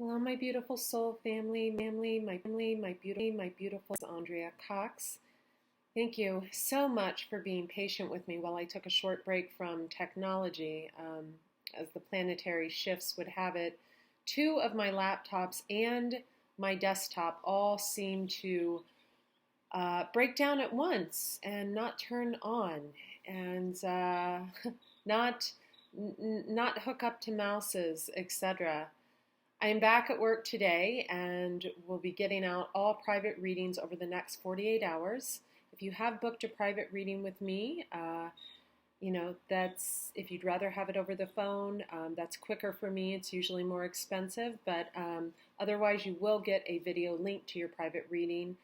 Hello, my beautiful soul family, my beautiful Andrea Cox. Thank you so much for being patient with me while I took a short break from technology. As the planetary shifts would have it, two of my laptops and my desktop all seem to break down at once and not turn on and not not hook up to mouses, etc. I am back at work today and will be getting out all private readings over the next 48 hours. If you have booked a private reading with me, that's if you'd rather have it over the phone, that's quicker for me. It's usually more expensive, but otherwise you will get a video link to your private reading.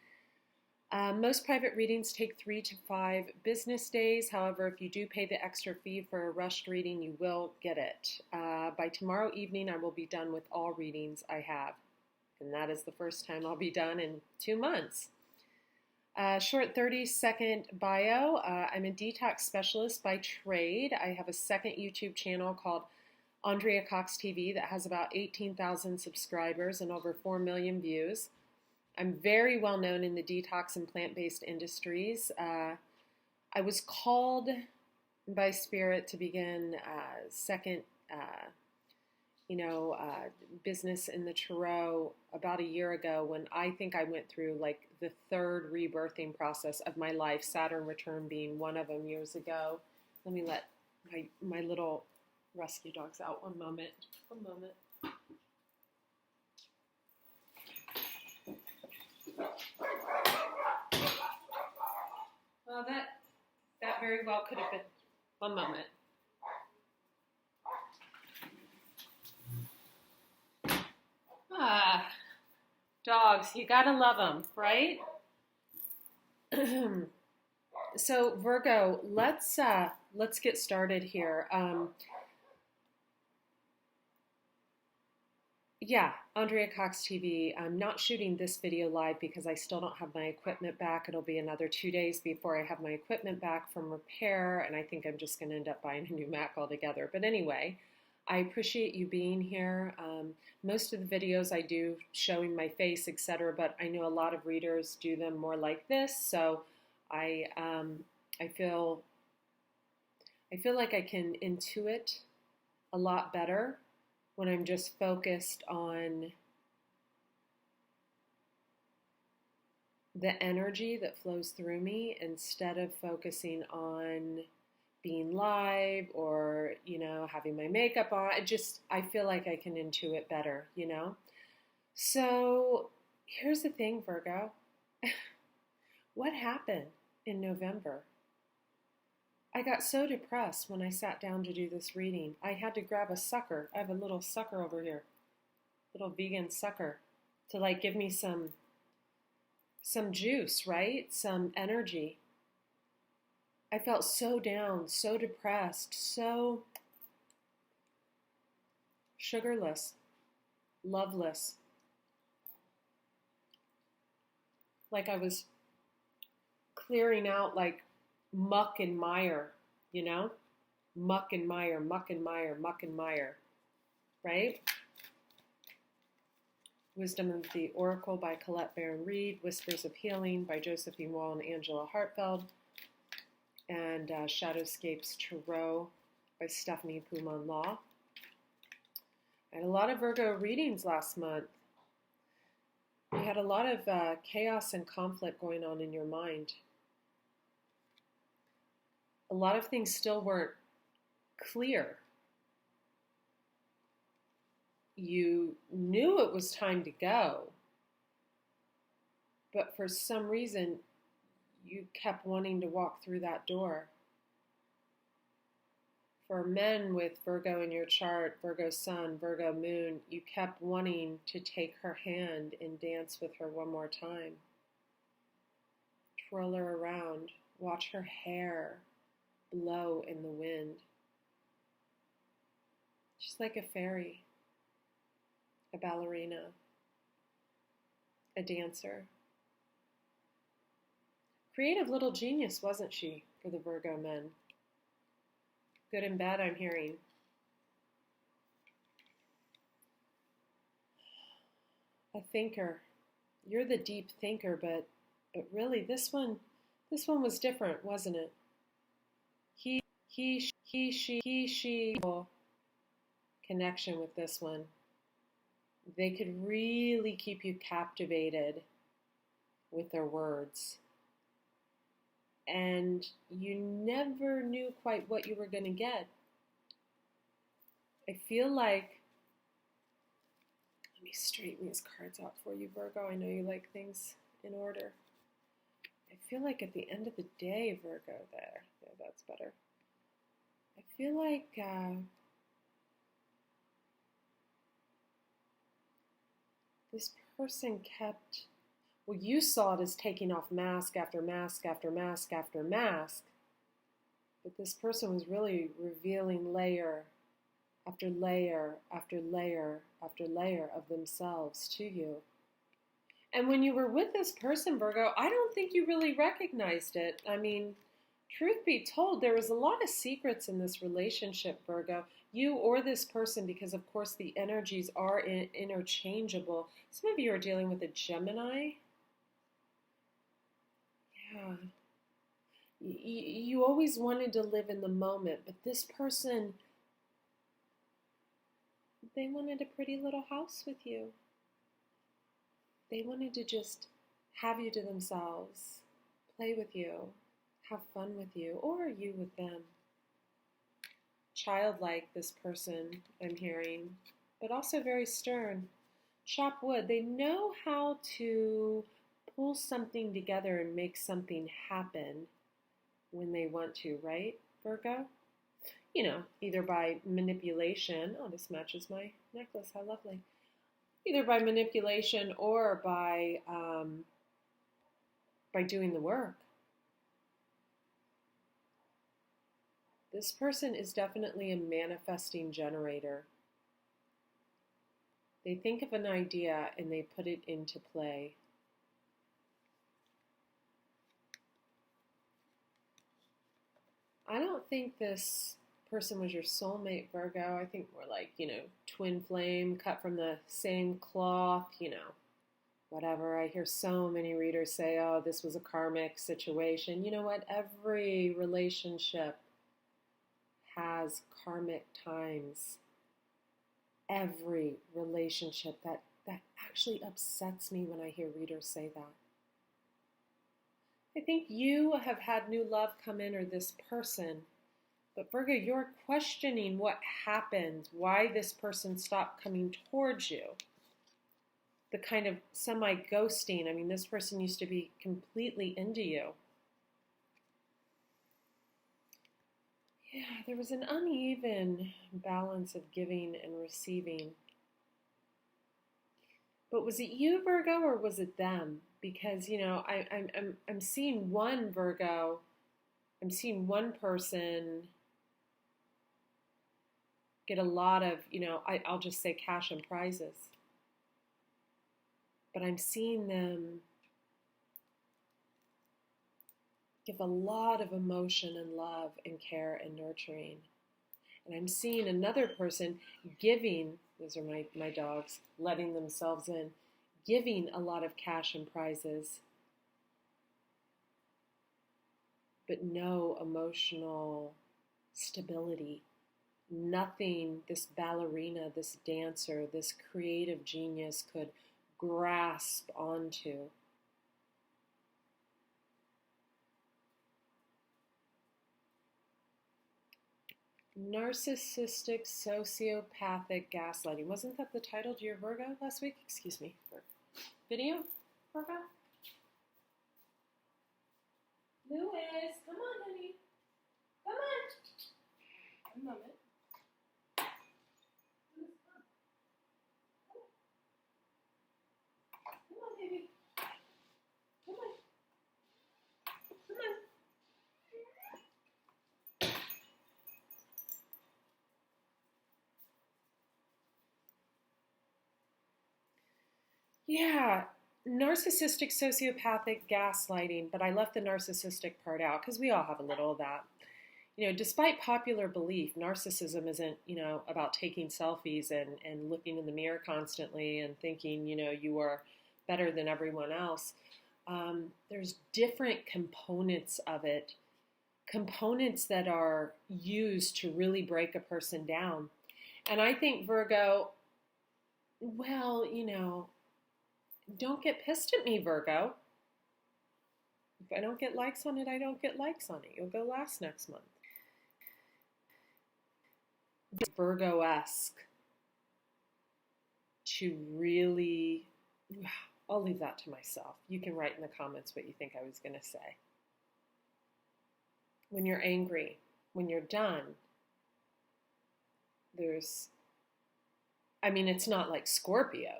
Most private readings take 3 to 5 business days. However, if you do pay the extra fee for a rushed reading, you will get it. By tomorrow evening, I will be done with all readings I have. And that is the first time I'll be done in 2 months. Short 30-second bio. I'm a detox specialist by trade. I have a second YouTube channel called Andrea Cox TV that has about 18,000 subscribers and over 4 million views. I'm very well known in the detox and plant-based industries. I was called by Spirit to begin second, business in the tarot about a year ago when I think I went through like the third rebirthing process of my life, Saturn return being one of them years ago. Let me let my little rescue dogs out one moment. One moment. Well, that very well could have been. One moment. Dogs, you gotta love them, right? So Virgo, let's get started here. Yeah, Andrea Cox TV. I'm not shooting this video live because I still don't have my equipment back. It'll be another 2 days before I have my equipment back from repair, and I think I'm just going to end up buying a new Mac altogether. But anyway, I appreciate you being here. Most of the videos I do showing my face, etc., but I know a lot of readers do them more like this, so I feel like I can intuit a lot better when I'm just focused on the energy that flows through me instead of focusing on being live or, having my makeup on. I feel like I can intuit better, So here's the thing, Virgo. What happened in November? I got so depressed when I sat down to do this reading. I had to grab a sucker. I have a little sucker over here. Little vegan sucker. To give me some juice, right? Some energy. I felt so down, so depressed, so sugarless, loveless. Like I was clearing out muck and mire, muck and mire, muck and mire, muck and mire, right? Wisdom of the Oracle by Colette Baron Reed, Whispers of Healing by Josephine Wall and Angela Hartfeld, and Shadowscapes Tarot by Stephanie Puman Law. I had a lot of Virgo readings last month. You had a lot of chaos and conflict going on in your mind. A lot of things still weren't clear. You knew it was time to go, but for some reason, you kept wanting to walk through that door. For men with Virgo in your chart, Virgo Sun, Virgo Moon, you kept wanting to take her hand and dance with her one more time. Twirl her around, watch her hair blow in the wind. She's like a fairy, a ballerina, a dancer. Creative little genius, wasn't she, for the Virgo men? Good and bad, I'm hearing. a thinker. You're the deep thinker, but really this one was different, wasn't it? She connection with this one. They could really keep you captivated with their words. And you never knew quite what you were going to get. I feel like, let me straighten these cards out for you, Virgo. I know you like things in order. I feel like at the end of the day, Virgo, there, that's better. I feel like this person kept, well, you saw it as taking off mask after mask after mask after mask, but this person was really revealing layer after layer after layer after layer of themselves to you. And when you were with this person, Virgo, I don't think you really recognized it. I mean, truth be told, there was a lot of secrets in this relationship, Virgo. You or this person, because of course the energies are interchangeable. Some of you are dealing with a Gemini. Yeah. You always wanted to live in the moment, but this person, they wanted a pretty little house with you. They wanted to just have you to themselves, play with you, have fun with you, or you with them. Childlike, this person, I'm hearing, but also very stern. Chop wood. They know how to pull something together and make something happen when they want to, right, Virgo? You know, either by manipulation. Oh, this matches my necklace. How lovely. Either by manipulation or by doing the work. This person is definitely a manifesting generator. They think of an idea and they put it into play. I don't think this person was your soulmate, Virgo. I think more like, twin flame, cut from the same cloth, whatever. I hear so many readers say, oh, this was a karmic situation. You know what? Every relationship has karmic times. Every relationship. That actually upsets me when I hear readers say that. I think you have had new love come in, or this person. But Virgo, you're questioning what happened, why this person stopped coming towards you. The kind of semi-ghosting. I mean, this person used to be completely into you. Yeah, there was an uneven balance of giving and receiving. But was it you, Virgo, or was it them? Because, I'm seeing one Virgo, I'm seeing one person get a lot of, I'll just say cash and prizes. But I'm seeing them give a lot of emotion and love and care and nurturing. And I'm seeing another person giving, those are my dogs, letting themselves in, giving a lot of cash and prizes, but no emotional stability. Nothing this ballerina, this dancer, this creative genius could grasp onto. Narcissistic, sociopathic gaslighting. Wasn't that the title to your Virgo last week? Excuse me. Video, Virgo? Louis, come on, honey. Come on. One moment. Come on, baby. Come on. Come on. Yeah, narcissistic, sociopathic, gaslighting, but I left the narcissistic part out because we all have a little of that. despite popular belief, narcissism isn't, about taking selfies and looking in the mirror constantly and thinking, you are better than everyone else. There's different components of it, components that are used to really break a person down. And I think Virgo, well, don't get pissed at me, Virgo. If I don't get likes on it, I don't get likes on it. You'll go last next month. Virgo-esque to really, I'll leave that to myself. You can write in the comments what you think I was going to say. When you're angry, when you're done, it's not like Scorpio,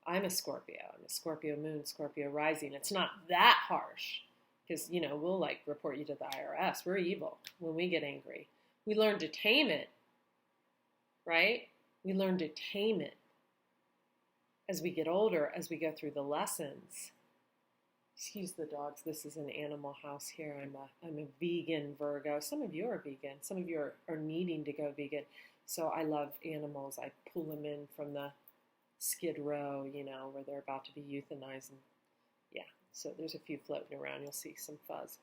I'm a Scorpio. I'm a Scorpio moon, Scorpio rising. It's not that harsh because, we'll report you to the IRS. We're evil when we get angry. We learn to tame it, right? We learn to tame it as we get older, as we go through the lessons. Excuse the dogs. This is an animal house here. I'm a vegan Virgo. Some of you are vegan. Some of you are needing to go vegan. So I love animals. I pull them in from the Skid Row, where they're about to be euthanized. And yeah, so there's a few floating around. You'll see some fuzz.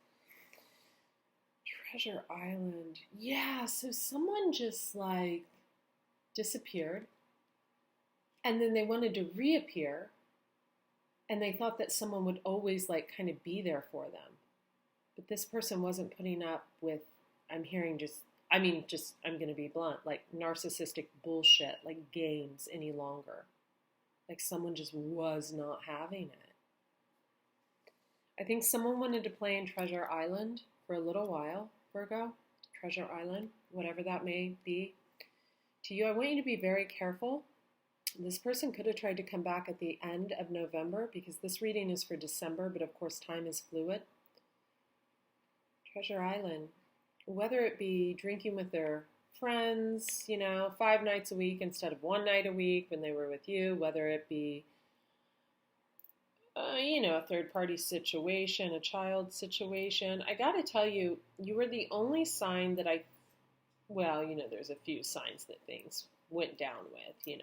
Treasure Island. Yeah, so someone just disappeared. And then they wanted to reappear. And they thought that someone would always kind of be there for them. But this person wasn't putting up with, I'm going to be blunt, narcissistic bullshit, games any longer. Someone just was not having it. I think someone wanted to play in Treasure Island for a little while, Virgo. Treasure Island, whatever that may be. To you, I want you to be very careful. This person could have tried to come back at the end of November because this reading is for December, but of course time is fluid. Treasure Island, whether it be drinking with their friends, 5 nights a week instead of 1 night a week when they were with you, whether it be, a third-party situation, a child situation. I got to tell you, you were the only sign that there's a few signs that things went down with,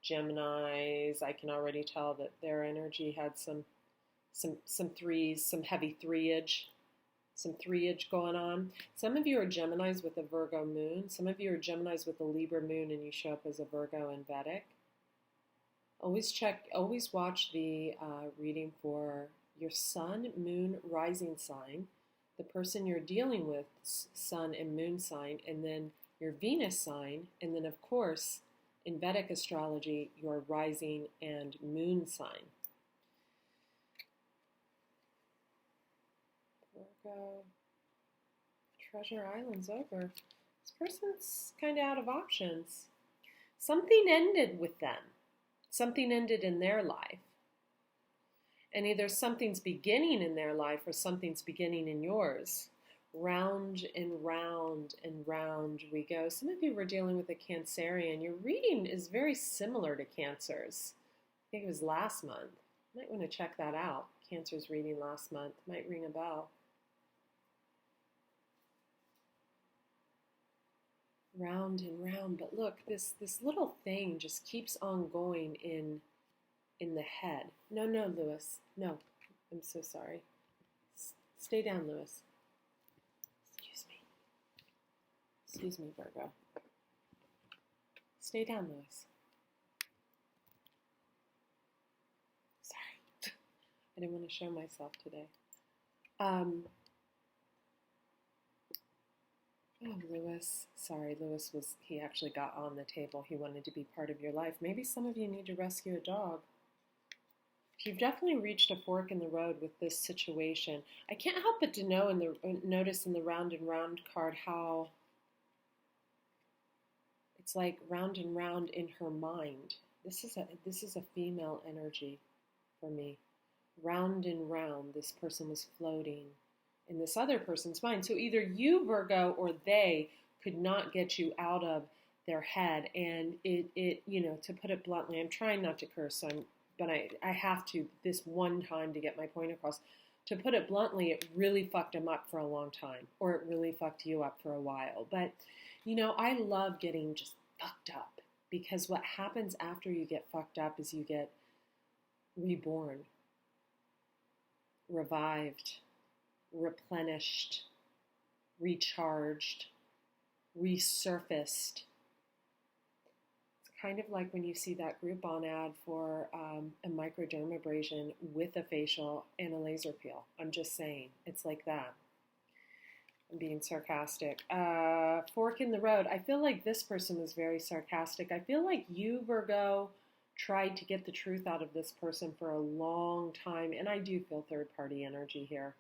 Geminis, I can already tell that their energy had some threes, some heavy threeage, some threeage going on. Some of you are Geminis with a Virgo moon. Some of you are Geminis with a Libra moon and you show up as a Virgo in Vedic. Always watch the reading for your sun, moon, rising sign, the person you're dealing with, sun and moon sign, and then your Venus sign, and then of course, in Vedic astrology, your rising and moon sign. Virgo, Treasure Island's over. This person's kind of out of options. Something ended with them. Something ended in their life. And either something's beginning in their life or something's beginning in yours. Round and round and round we go. Some of you were dealing with a Cancerian. Your reading is very similar to Cancer's. I think it was last month. You might want to check that out. Cancer's reading last month. Might ring a bell. Round and round. But look, this little thing just keeps on going in the head. No, Lewis. No. I'm so sorry. Stay down, Lewis. Excuse me, Virgo. Stay down, Lewis. Sorry. I didn't want to show myself today. Lewis. Sorry, he actually got on the table. He wanted to be part of your life. Maybe some of you need to rescue a dog. You've definitely reached a fork in the road with this situation. I can't help but to notice in the round and round card how it's like round and round in her mind. This is a female energy for me. Round and round, this person was floating in this other person's mind. So either you, Virgo, or they could not get you out of their head. And it to put it bluntly, I'm trying not to curse, but I have to this one time to get my point across. To put it bluntly, it really fucked him up for a long time, or it really fucked you up for a while. But, I love getting just fucked up, because what happens after you get fucked up is you get reborn, revived, replenished, recharged, resurfaced. It's kind of like when you see that Groupon ad for a microdermabrasion with a facial and a laser peel. I'm just saying, it's like that. I'm being sarcastic. Fork in the road. I feel like this person was very sarcastic. I feel like you, Virgo, tried to get the truth out of this person for a long time, and I do feel third-party energy here.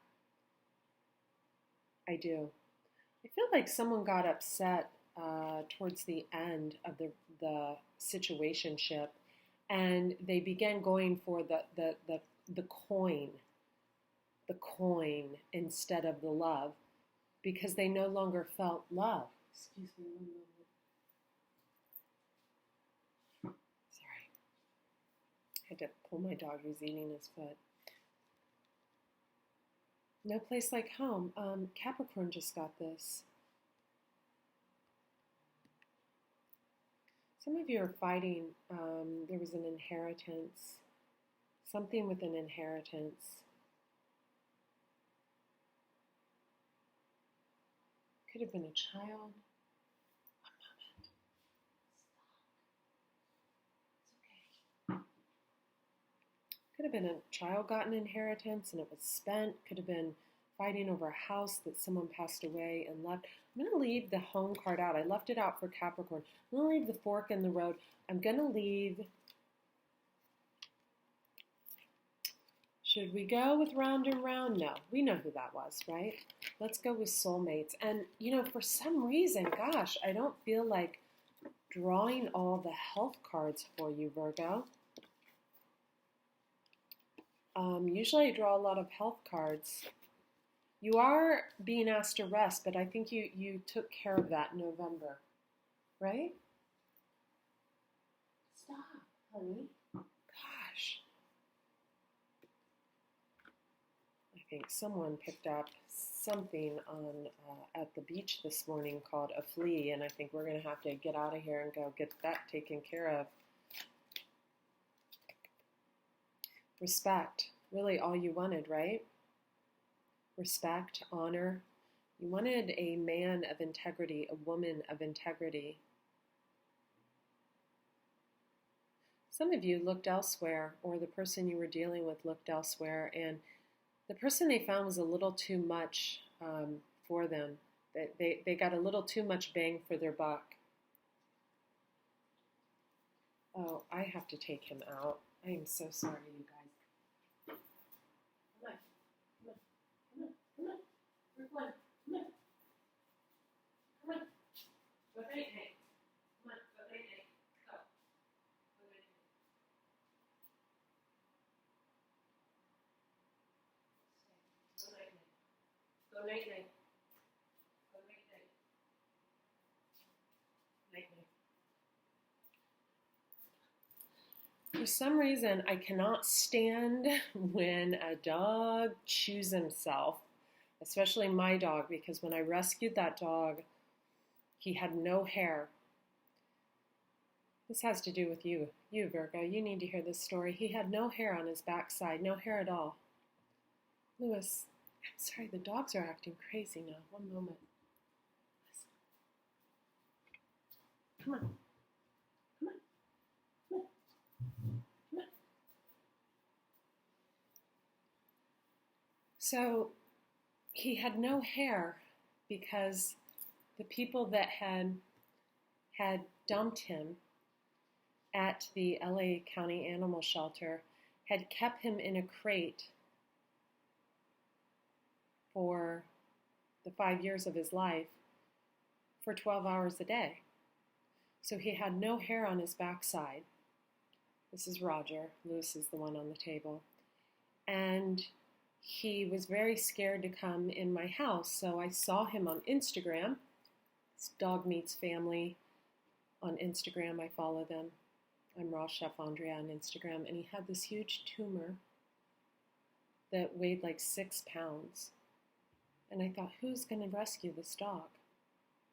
I do. I feel like someone got upset towards the end of the situationship, and they began going for the coin instead of the love, because they no longer felt love. Excuse me one moment. Sorry. I had to pull my dog who's eating his foot. No place like home. Capricorn just got this. Some of you are fighting. There was an inheritance. Something with an inheritance. Could have been a child. One moment. Stop. It's okay. Could have been a child got an inheritance and it was spent. Could have been fighting over a house that someone passed away and left. I'm going to leave the home card out. I left it out for Capricorn. I'm going to leave the fork in the road. I'm going to leave... Should we go with round and round? No. We know who that was, right? Let's go with soulmates. And, for some reason, gosh, I don't feel like drawing all the health cards for you, Virgo. Usually I draw a lot of health cards. You are being asked to rest, but I think you took care of that in November, right? Stop, honey. Gosh. I think someone picked up something on at the beach this morning called a flea, and I think we're going to have to get out of here and go get that taken care of. Respect. Really all you wanted, right? Respect, honor. You wanted a man of integrity, a woman of integrity. Some of you looked elsewhere, or the person you were dealing with looked elsewhere, and the person they found was a little too much for them. They got a little too much bang for their buck. Oh, I have to take him out. I am so sorry, you guys. Come on. Come on. We're going. Come on. Come on. Go night night. Come on. Go night night. Go. Go night night. Stay. Go night night. Go night night. Go night night. Night night. For some reason, I cannot stand when a dog chews himself, especially my dog, because when I rescued that dog, he had no hair. This has to do with you, Virgo. You need to hear this story. He had no hair on his backside, no hair at all. Lewis, I'm sorry, the dogs are acting crazy now. One moment. Come on. So he had no hair because the people that had dumped him at the LA County Animal Shelter had kept him in a crate for the 5 years of his life for 12 hours a day. So he had no hair on his backside. This is Roger. Lewis is the one on the table. And he was very scared to come in my house, so I saw him on Instagram. It's Dog Meets Family on Instagram. I follow them. I'm Raw Chef Andrea on Instagram, and he had this huge tumor. that weighed like 6 pounds. And I thought, who's going to rescue this dog?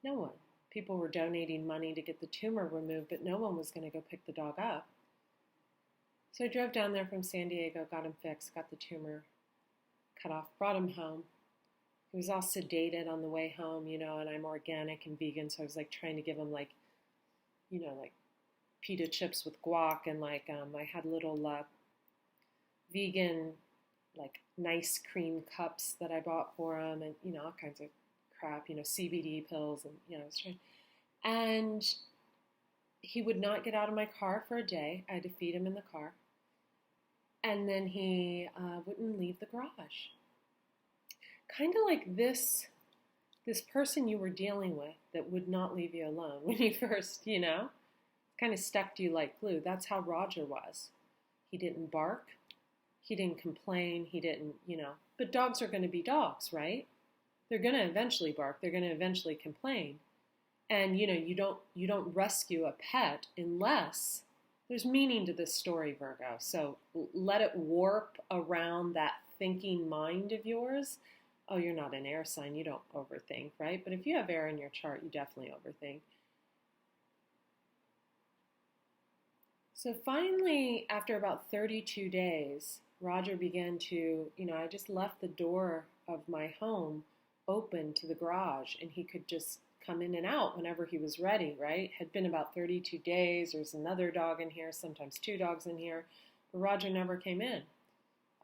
No one. People were donating money to get the tumor removed, but no one was going to go pick the dog up. So I drove down there from San Diego, got him fixed, got the tumor cut off, brought him home. He was all sedated on the way home, and I'm organic and vegan, so I was like trying to give him like pita chips with guac, and I had little vegan nice cream cups that I bought for him, and all kinds of crap, CBD pills, and I was trying. And he would not get out of my car for a day. I had to feed him in the car, and then he wouldn't leave the garage. Kind of like this person you were dealing with that would not leave you alone when you first, kind of stuck to you like glue. That's how Roger was. He didn't bark. He didn't complain. He didn't, but dogs are going to be dogs, right? They're going to eventually bark. They're going to eventually complain. And, you don't rescue a pet unless there's meaning to this story, Virgo. So let it warp around that thinking mind of yours. Oh, you're not an air sign. You don't overthink, right? But if you have air in your chart, you definitely overthink. So finally, after about 32 days, Roger began to, I just left the door of my home open to the garage, and he could just come in and out whenever he was ready, right? Had been about 32 days. There's another dog in here, sometimes 2 dogs in here, but Roger never came in.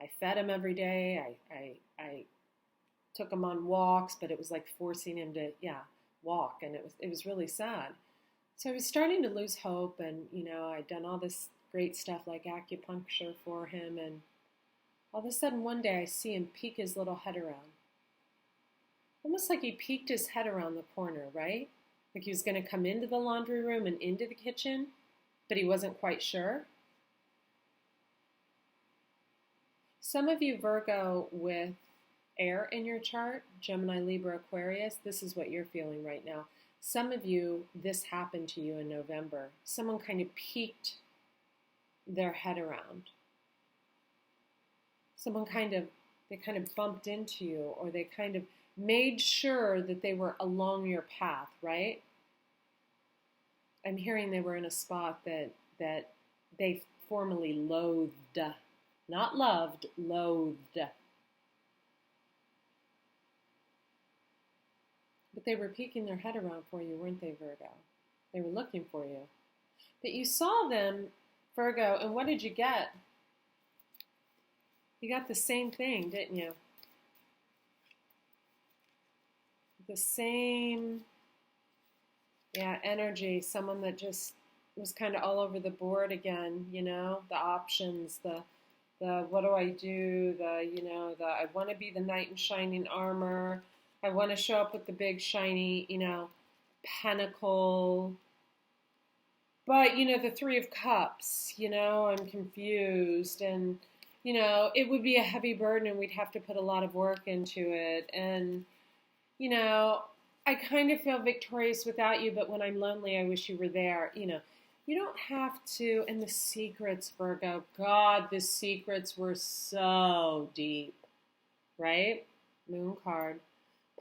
I fed him every day. I took him on walks, but it was like forcing him to, walk, and it was really sad. So I was starting to lose hope, and, I'd done all this great stuff like acupuncture for him, and all of a sudden one day I see him peek his little head around. Almost like he peeked his head around the corner, right? Like he was going to come into the laundry room and into the kitchen, but he wasn't quite sure. Some of you Virgo with air in your chart, Gemini, Libra, Aquarius, this is what you're feeling right now. Some of you, this happened to you in November. Someone kind of peeked their head around. They kind of bumped into you, or they kind of made sure that they were along your path, right? I'm hearing they were in a spot that they formerly loathed. Not loved, loathed. But they were peeking their head around for you, weren't they, Virgo? They were looking for you. But you saw them, Virgo, and what did you get? You got the same thing, didn't you? The same, energy. Someone that just was kind of all over the board again, the options, the what do I do, the I want to be the knight in shining armor. I want to show up with the big shiny, pentacle. But, the 3 of Cups, I'm confused, and, it would be a heavy burden, and we'd have to put a lot of work into it. And, I kind of feel victorious without you, but when I'm lonely, I wish you were there. You don't have to. And the secrets, Virgo, God, the secrets were so deep, right? Moon card.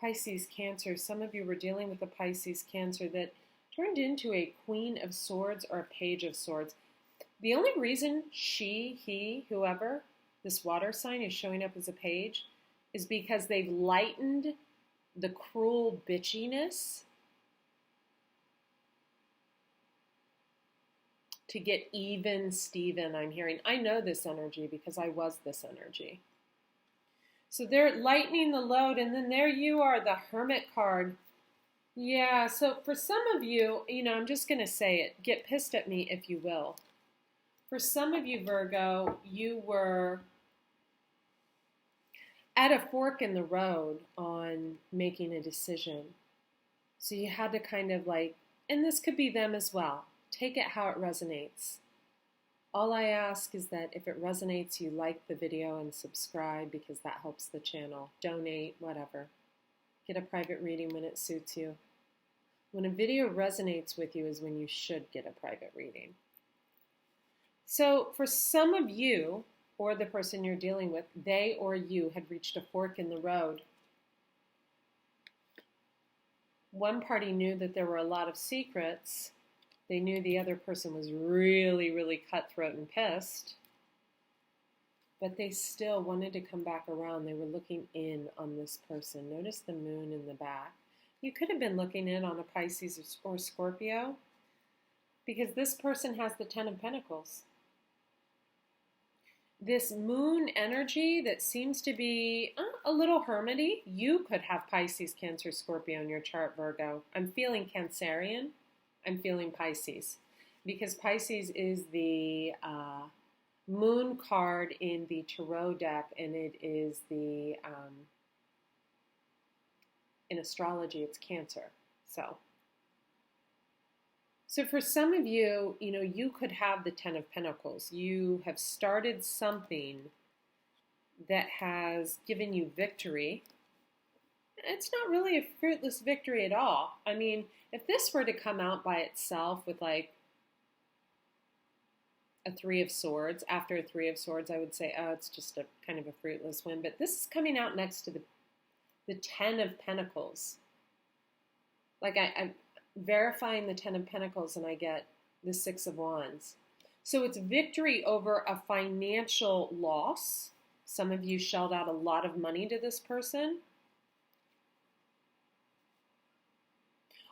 Pisces, Cancer. Some of you were dealing with a Pisces, Cancer that turned into a Queen of Swords or a Page of Swords. The only reason she, he, whoever, this water sign is showing up as a page is because they've lightened the cruel bitchiness to get even Steven, I'm hearing. I know this energy because I was this energy. So they're lightening the load, and then there you are, the Hermit card. Yeah, so for some of you, I'm just going to say it. Get pissed at me if you will. For some of you, Virgo, you were at a fork in the road on making a decision. So you had to kind of and this could be them as well, take it how it resonates. All I ask is that if it resonates, you like the video and subscribe because that helps the channel. Donate, whatever. Get a private reading when it suits you. When a video resonates with you is when you should get a private reading. So for some of you, or the person you're dealing with, they or you had reached a fork in the road. One party knew that there were a lot of secrets. They knew the other person was really, really cutthroat and pissed. But they still wanted to come back around. They were looking in on this person. Notice the moon in the back. You could have been looking in on a Pisces or Scorpio, because this person has the Ten of Pentacles. This moon energy that seems to be a little hermity. You could have Pisces, Cancer, Scorpio in your chart, Virgo. I'm feeling Cancerian. I'm feeling Pisces. Because Pisces is the moon card in the tarot deck, and it is the, in astrology, it's Cancer. So for some of you, you could have the Ten of Pentacles. You have started something that has given you victory. It's not really a fruitless victory at all. I mean, if this were to come out by itself with like a Three of Swords, after a Three of Swords, I would say, oh, it's just a kind of a fruitless win. But this is coming out next to the Ten of Pentacles. Like I'm verifying the Ten of Pentacles and I get the Six of Wands. So it's victory over a financial loss. Some of you shelled out a lot of money to this person.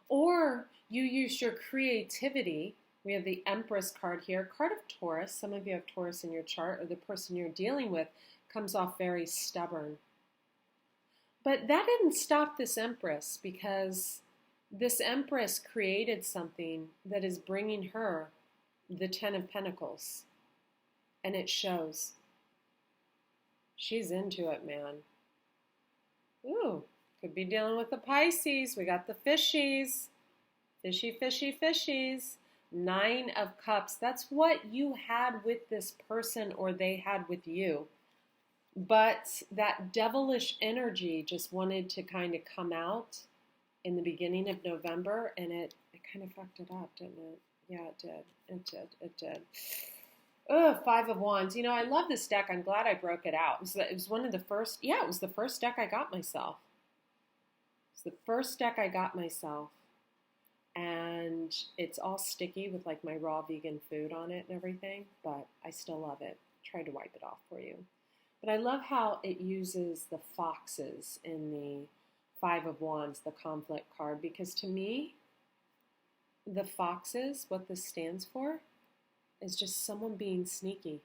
Or you used your creativity. We have the Empress card here, card of Taurus. Some of you have Taurus in your chart, or the person you're dealing with comes off very stubborn. But that didn't stop this Empress, because this Empress created something that is bringing her the Ten of Pentacles. And it shows. She's into it, man. Ooh, could be dealing with the Pisces. We got the fishies. Fishy, fishy, fishies. Nine of Cups. That's what you had with this person, or they had with you. But that devilish energy just wanted to kind of come out in the beginning of November, and it kind of fucked it up, didn't it? Yeah, it did. Oh, Five of Wands. I love this deck. I'm glad I broke it out. It was one of the first, it was the first deck I got myself. It's the first deck I got myself. And it's all sticky with like my raw vegan food on it and everything, but I still love it. Tried to wipe it off for you. But I love how it uses the foxes in the Five of Wands, the conflict card, because to me, the foxes, what this stands for, is just someone being sneaky.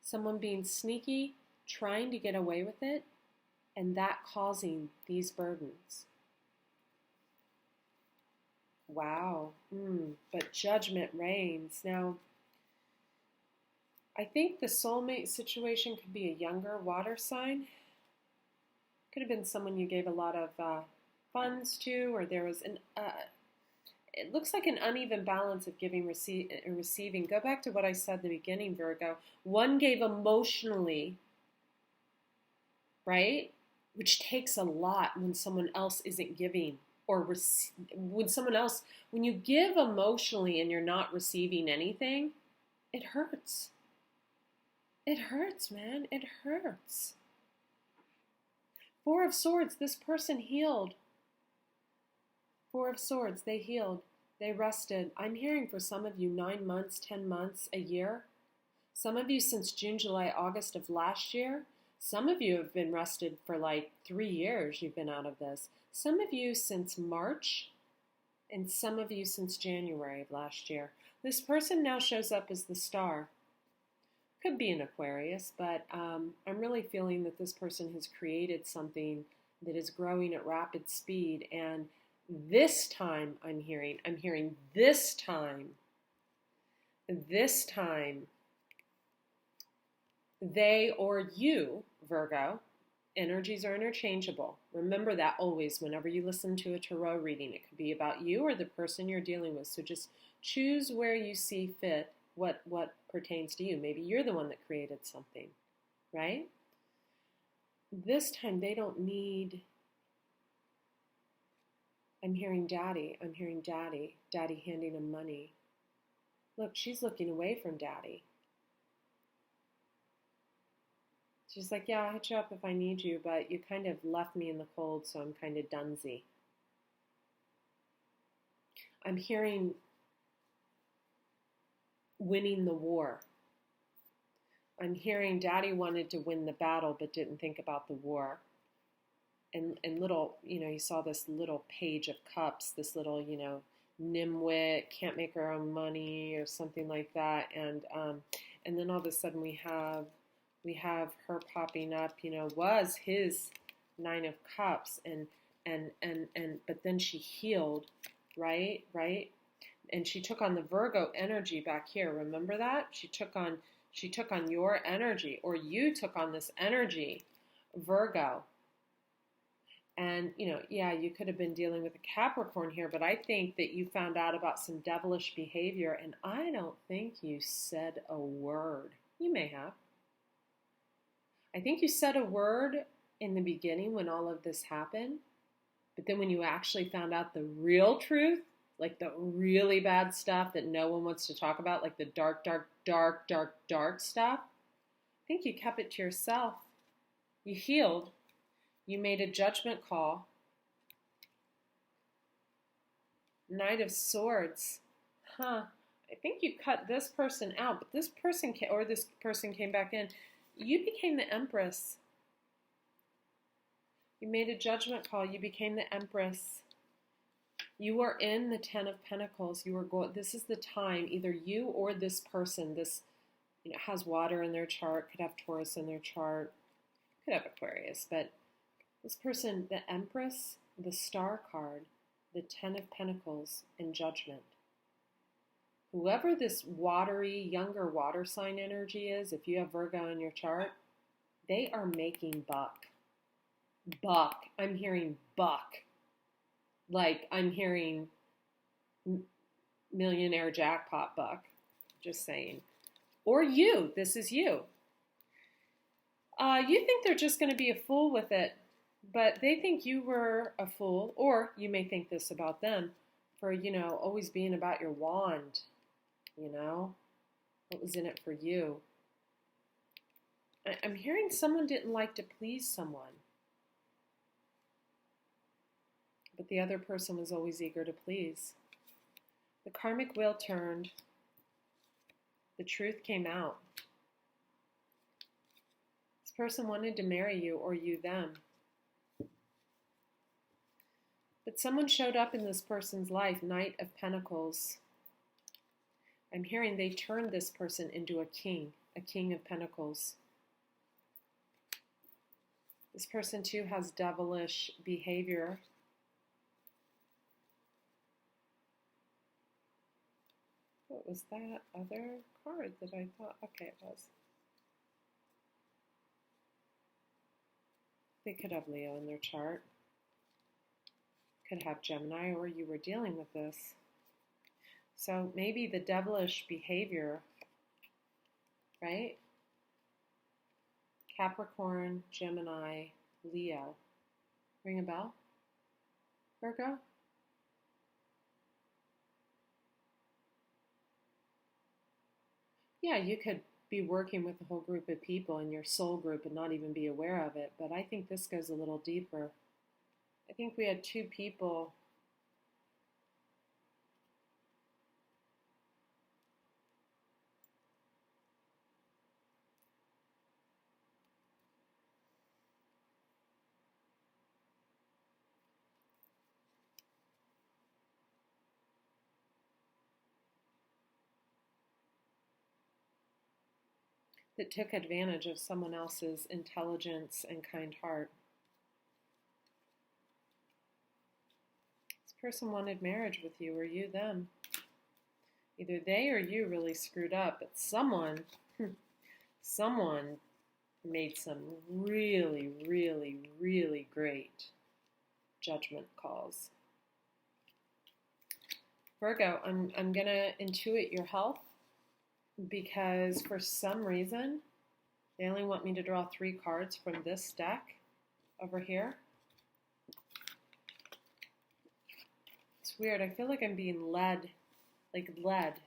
Someone being sneaky, trying to get away with it, and that causing these burdens. Wow. But judgment reigns. Now, I think the soulmate situation could be a younger water sign. Could have been someone you gave a lot of funds to, or there was it looks like an uneven balance of giving and receiving. Go back to what I said in the beginning, Virgo. One gave emotionally, right? Which takes a lot when someone else isn't giving. Or when you give emotionally and you're not receiving anything, it hurts. It hurts, man. It hurts. Four of Swords, this person healed. Four of Swords, they healed. They rested. I'm hearing for some of you 9 months, 10 months, a year. Some of you since June, July, August of last year. Some of you have been rested for like 3 years. You've been out of this. Some of you since March, and some of you since January of last year. This person now shows up as the Star. Could be an Aquarius, but I'm really feeling that this person has created something that is growing at rapid speed. And this time I'm hearing this time, they or you, Virgo, energies are interchangeable. Remember that always whenever you listen to a tarot reading. It could be about you or the person you're dealing with. So just choose where you see fit what pertains to you. Maybe you're the one that created something, right? This time they don't need... I'm hearing daddy. Daddy handing him money. Look, she's looking away from daddy. She's like, yeah, I'll hit you up if I need you, but you kind of left me in the cold, so I'm kind of dunsy. I'm hearing winning the war. I'm hearing Daddy wanted to win the battle but didn't think about the war. And little, you saw this little page of cups, this little, nimwit, can't make her own money or something like that. And then all of a sudden we have her popping up, was his 9 of Cups, but then she healed, right? And she took on the Virgo energy back here. Remember that? She took on your energy, or you took on this energy, Virgo. And, you could have been dealing with a Capricorn here, but I think that you found out about some devilish behavior, and I don't think you said a word. You may have. I think you said a word in the beginning when all of this happened, but then when you actually found out the real truth, like the really bad stuff that no one wants to talk about, like the dark, dark, dark, dark, dark stuff, I think you kept it to yourself. You healed. You made a judgment call. Knight of Swords. I think you cut this person out, but this person came back in. You became the Empress. You made a judgment call. You became the Empress. You were in the 10 of Pentacles. This is the time, either you or this person, this has water in their chart, could have Taurus in their chart, could have Aquarius, but this person, the Empress, the Star card, the 10 of Pentacles, and Judgment. Whoever this watery, younger water sign energy is, if you have Virgo in your chart, they are making buck. Buck. I'm hearing buck. Like I'm hearing millionaire jackpot buck. Just saying. Or you. This is you. You think they're just going to be a fool with it. But they think you were a fool, or you may think this about them, for, always being about your wand, what was in it for you. I'm hearing someone didn't like to please someone, but the other person was always eager to please. The karmic wheel turned. The truth came out. This person wanted to marry you, or you them. But someone showed up in this person's life, Knight of Pentacles. I'm hearing they turned this person into a king of Pentacles. This person too has devilish behavior. What was that other card that I thought? Okay, it was. They could have Leo in their chart. Could have Gemini, or you were dealing with this. So maybe the devilish behavior, right? Capricorn, Gemini, Leo. Ring a bell? Virgo? Yeah, you could be working with a whole group of people in your soul group and not even be aware of it, but I think this goes a little deeper. I think we had 2 people that took advantage of someone else's intelligence and kind heart. This person wanted marriage with you, or you them. Either they or you really screwed up, but someone made some really, really, really great judgment calls. Virgo, I'm gonna intuit your health, because for some reason they only want me to draw 3 cards from this deck over here. It's weird. I feel like I'm being led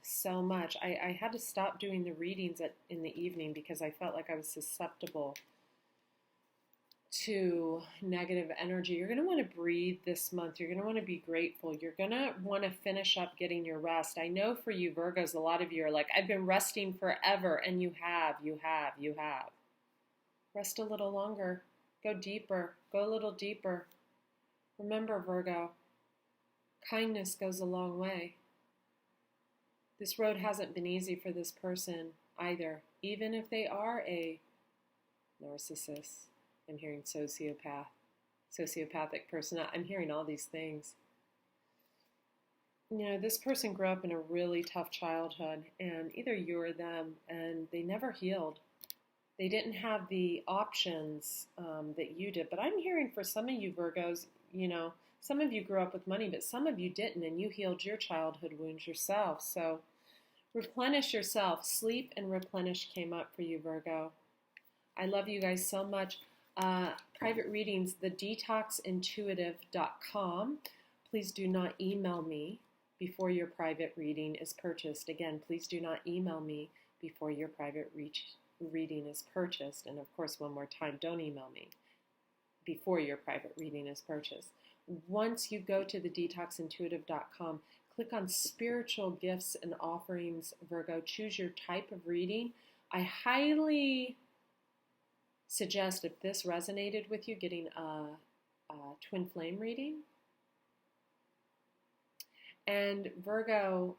so much. I had to stop doing the readings in the evening because I felt like I was susceptible to negative energy. You're going to want to breathe this month. You're going to want to be grateful. You're going to want to finish up getting your rest. I know for you Virgos, a lot of you are like, I've been resting forever, and you have. Rest a little longer. Go deeper. Go a little deeper. Remember, Virgo, kindness goes a long way. This road hasn't been easy for this person either, even if they are a narcissist. I'm hearing sociopathic person. I'm hearing all these things. You know, this person grew up in a really tough childhood, and either you or them, and they never healed. They didn't have the options that you did. But I'm hearing for some of you Virgos, you know, some of you grew up with money, but some of you didn't, and you healed your childhood wounds yourself. So replenish yourself. Sleep and replenish came up for you, Virgo. I love you guys so much. Private readings, thedetoxintuitive.com. Please do not email me before your private reading is purchased. Again, please do not email me before your private reading is purchased. And of course, one more time, don't email me before your private reading is purchased. Once you go to thedetoxintuitive.com, click on spiritual gifts and offerings, Virgo. Choose your type of reading. I highly suggest, if this resonated with you, getting a twin flame reading. And Virgo,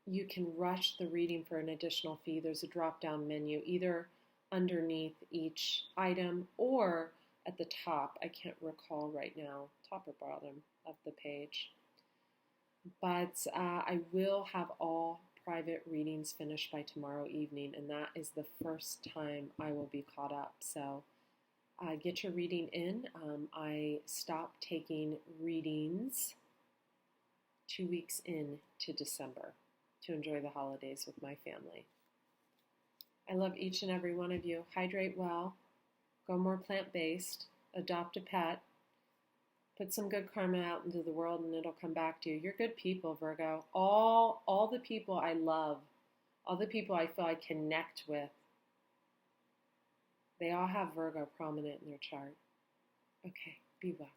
you can rush the reading for an additional fee. There's a drop-down menu either underneath each item or at the top. I can't recall right now, top or bottom of the page. But I will have all private readings finished by tomorrow evening, and that is the first time I will be caught up. So get your reading in. I stopped taking readings 2 weeks into December to enjoy the holidays with my family. I love each and every one of you. Hydrate well, go more plant-based, adopt a pet, put some good karma out into the world, and it'll come back to you. You're good people, Virgo. All the people I love, all the people I feel I connect with, they all have Virgo prominent in their chart. Okay, be well.